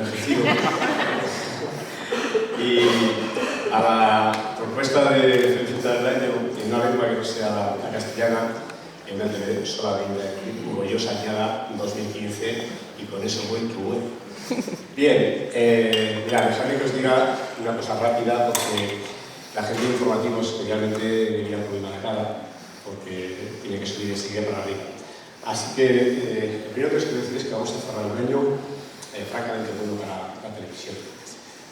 ejercido. Y a la propuesta de felicitar el año en una lengua que no sea la castellana, en una sola lengua, orgullosa añada 2015, y con eso voy que voy. Bien, mirad, dejadme que os diga una cosa rápida, porque la gente de informativos realmente me mira muy mal cara, porque tiene que subir enseguida para arriba. Así que lo primero que os quiero decir es que vamos a cerrar un año francamente bueno para la televisión.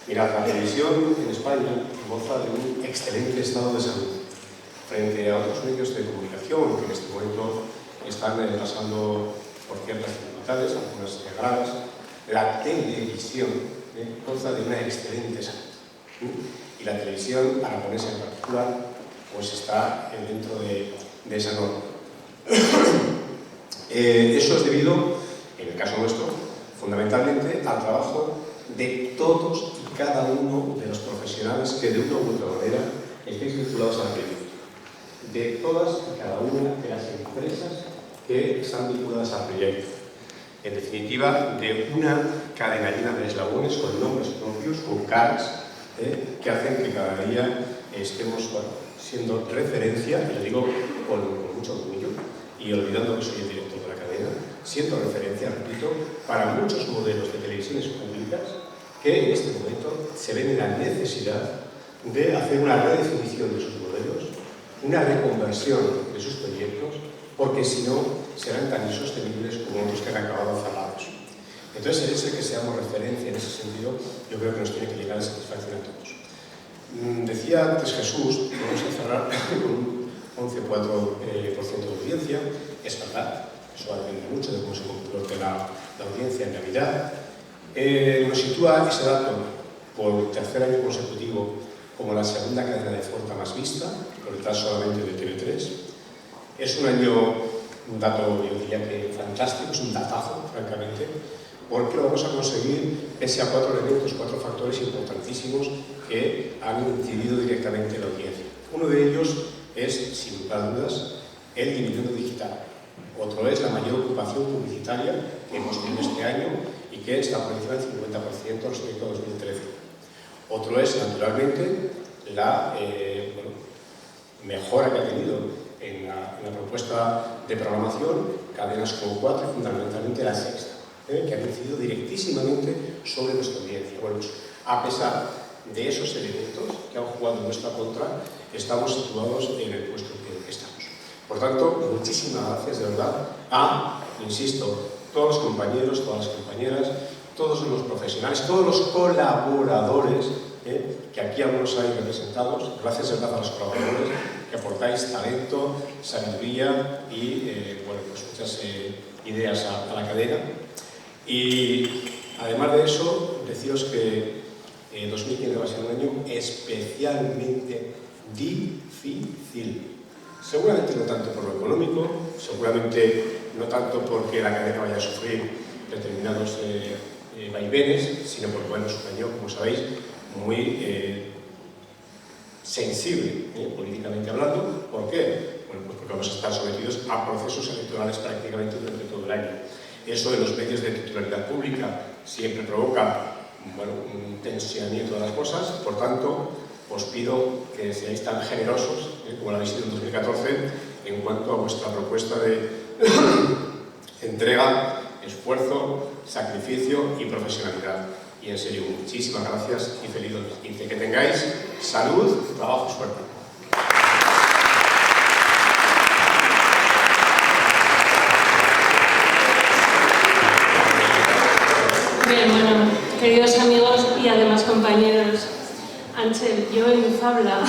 Mirad, la televisión en España goza de un excelente estado de salud frente a otros medios de comunicación que en este momento están pasando por ciertas dificultades, algunas graves. La televisión goza de una excelente salud. Y la televisión aragonesa en particular pues está dentro de esa norma. Eso es debido, en el caso nuestro, fundamentalmente al trabajo de todos y cada uno de los profesionales que de una u otra manera estéis vinculados a la televisión. De todas y cada una de las empresas que están vinculadas al proyecto. En definitiva, de una cadena llena de eslabones con nombres propios, con caras, que hacen que cada día estemos siendo referencia, y lo digo con mucho orgullo, y olvidando que soy el director de la cadena, siendo referencia, repito, para muchos modelos de televisiones públicas que en este momento se ven en la necesidad de hacer una redefinición de sus modelos, una reconversión de sus proyectos, porque si no serán tan insostenibles como otros que han acabado cerrados. Entonces, el hecho de que seamos referencia en ese sentido, yo creo que nos tiene que llegar a satisfacción a todos. Decía antes Jesús, vamos a cerrar con un 11,4% de audiencia. Es verdad, eso depende mucho de cómo se comporte la audiencia en Navidad. Nos sitúa ese dato por tercer año consecutivo como la segunda cadena de fuerza más vista, por detrás solamente de TV3. Es un año, un dato, yo diría que fantástico, es un datazo, francamente, porque lo vamos a conseguir pese a 4 elementos, 4 factores importantísimos que han incidido directamente en la audiencia. Uno de ellos es, sin lugar a dudas, el dividendo digital. Otro es la mayor ocupación publicitaria que hemos tenido este año y que está por encima del 50% respecto a 2013. Otro es, naturalmente, la mejora que ha tenido en la propuesta de programación, cadenas como 4, fundamentalmente la Sexta, que han incidido directísimamente sobre nuestra audiencia. Bueno, pues, a pesar de esos elementos que han jugado en nuestra contra, estamos situados en el puesto en que estamos. Por tanto, muchísimas gracias de verdad a, insisto, todos los compañeros, todas las compañeras, todos los profesionales, todos los colaboradores, que aquí algunos hay representados. Gracias de verdad a los colaboradores que aportáis talento, sabiduría y pues muchas ideas a la cadena. Y además de eso, deciros que 2015 va a ser un año especialmente difícil. Seguramente no tanto por lo económico, seguramente no tanto porque la cadena vaya a sufrir determinados vaivenes, sino porque bueno, es un año, como sabéis, muy sensible, políticamente hablando. ¿Por qué? Bueno, pues porque vamos a estar sometidos a procesos electorales prácticamente durante todo el año. Eso de los medios de titularidad pública siempre provoca un tensionamiento de las cosas. Por tanto, os pido que seáis tan generosos, como lo habéis sido en 2014, en cuanto a vuestra propuesta de entrega, esfuerzo, sacrificio y profesionalidad. Y en serio, muchísimas gracias y feliz 2015. Que tengáis salud, trabajo y suerte. Bien, bueno, queridos amigos y además compañeros, Ángel, yo en Fabla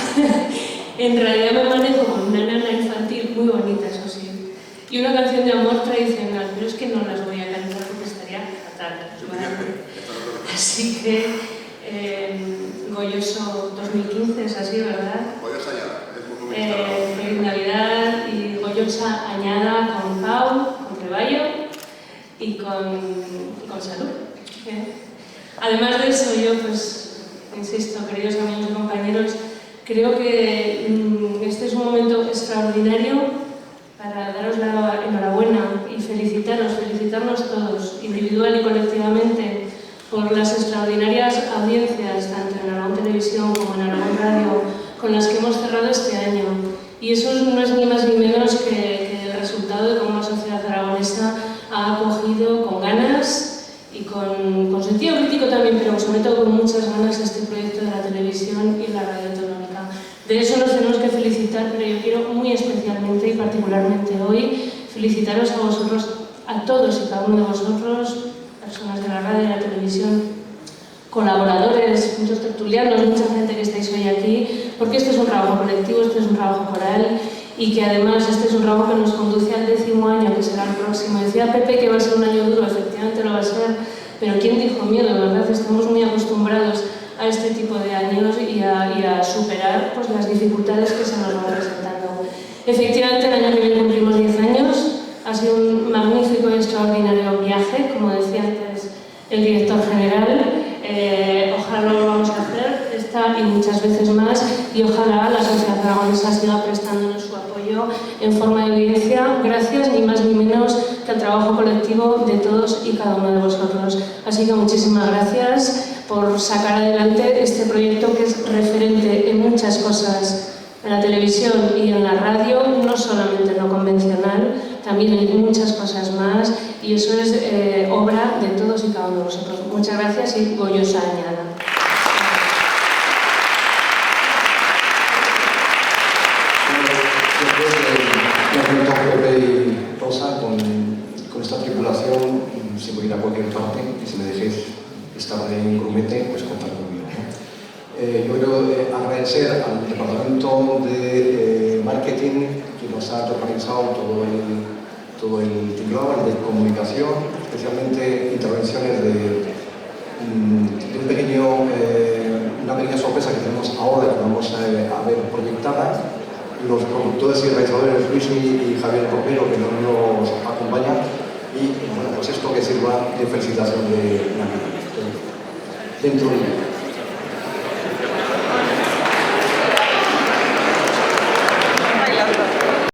en realidad me manejo como una nana infantil muy bonita, eso sí, y una canción de amor tradicional, pero es que no las voy a cantar porque estaría fatal, ¿vale? Así que Goyoso 2015 es así, ¿verdad? Goyosa añada, feliz Navidad y Goyosa añada con Pau, con Reballo y con salud. Además de eso, yo pues insisto, queridos amigos y compañeros, creo que este es un momento extraordinario para daros la enhorabuena y felicitarnos todos, individual y colectivamente, por las extraordinarias audiencias, tanto en Aragón Televisión como en Aragón Radio, con las que hemos cerrado este año. Y eso no es ni más ni menos que el resultado de cómo la sociedad aragonesa ha acogido con ganas y con sentido crítico también, pero sobre todo con muchas ganas este proyecto de la televisión y la radio autonómica. De eso nos tenemos que felicitar, pero yo quiero muy especialmente y particularmente hoy felicitaros a vosotros, a todos y cada uno de vosotros, personas de la radio y la televisión, colaboradores, muchos tertulianos, mucha gente que estáis hoy aquí, porque este es un trabajo colectivo, este es un trabajo coral y que además este es un trabajo que nos conduce al 10º año, que será el próximo. Decía Pepe que va a ser un año duro, efectivamente lo va a ser, pero ¿quién dijo miedo? ¿Verdad? Estamos muy acostumbrados a este tipo de años y a superar pues, las dificultades que se nos van presentando. Efectivamente, el año que viene cumplimos 10 años, ha sido un magnífico y extraordinario viaje, como decía antes el director general. Ojalá lo vamos a hacer esta y muchas veces más, y ojalá la sociedad aragonesa siga prestándonos su apoyo en forma de audiencia, gracias ni más ni menos que al trabajo colectivo de todos y cada uno de vosotros. Así que muchísimas gracias por sacar adelante este proyecto que es referente en muchas cosas en la televisión y en la radio, no solamente en lo convencional, también en muchas cosas más, y eso es obra de todos y cada uno de vosotros. Muchas gracias y Goyosa añada. Pepe y Rosa, con esta tripulación, si voy a ir a cualquier parte y si me dejéis estar en grumete, pues contar conmigo, ¿no? Yo quiero agradecer al departamento de marketing que nos ha organizado todo el tinglado, el de comunicación, especialmente intervenciones de una pequeña sorpresa que tenemos ahora, que vamos a ver proyectada. Los productores y realizadores Luis y Javier Romero, que nos acompañan, y bueno, pues esto que sirva de felicitación de Navidad. Dentro de